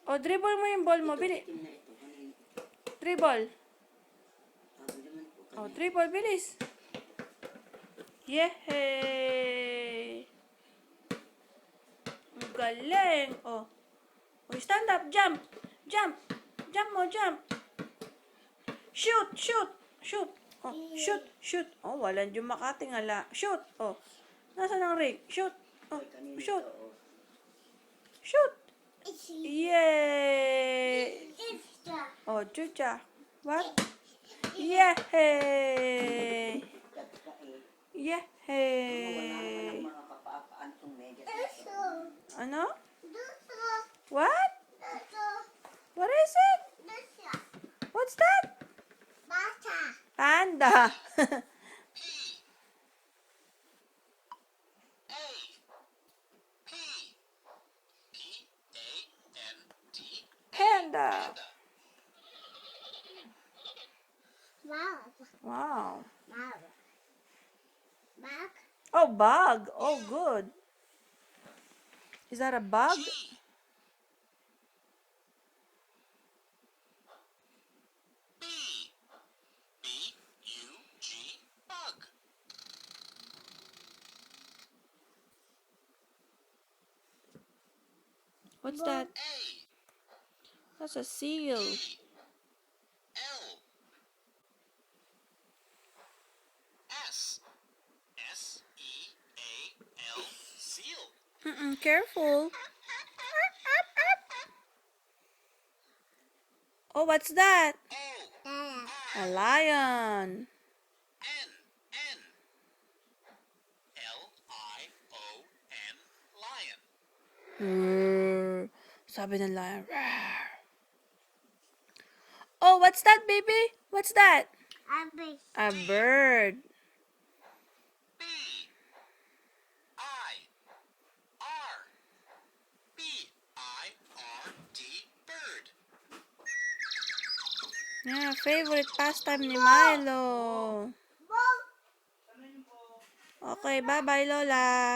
O, dribble mo yung ball mo. Bili. Itim na ito. Kanina. Dribble. Naman po O, kanina. dribble. Bilis. Yehey! Ang galing. O. O, stand up. Jump. Jump. Jump mo, jump. Shoot, shoot. Shoot. Oh, shoot, shoot. Oh, walang yung makatingala. Shoot. Oh. Nasaan ang ring? Shoot. Oh, Ay, kanina shoot. ito, oh. Shoot. Yay! Oh, chucha. What? Yay! Ganda eh. Yay! Mga kapapaan tong medyas na ito. Ano? What? What is it? What's that? Panda. Panda. Wow. Oh, bug. Oh, good. Is that a bug? B-U-G, bug. What's that? A, That's a seal. L, S, S-E-A-L, seal. Careful. Oh, what's that? O, A lion. N, N, L-I-O-N, lion. Sabi ng lion. Oh, what's that, baby? What's that? A bird. B, I, R, B-I-R-D, bird. Yeah, favorite pastime ni Milo. Okay, bye-bye, Lola.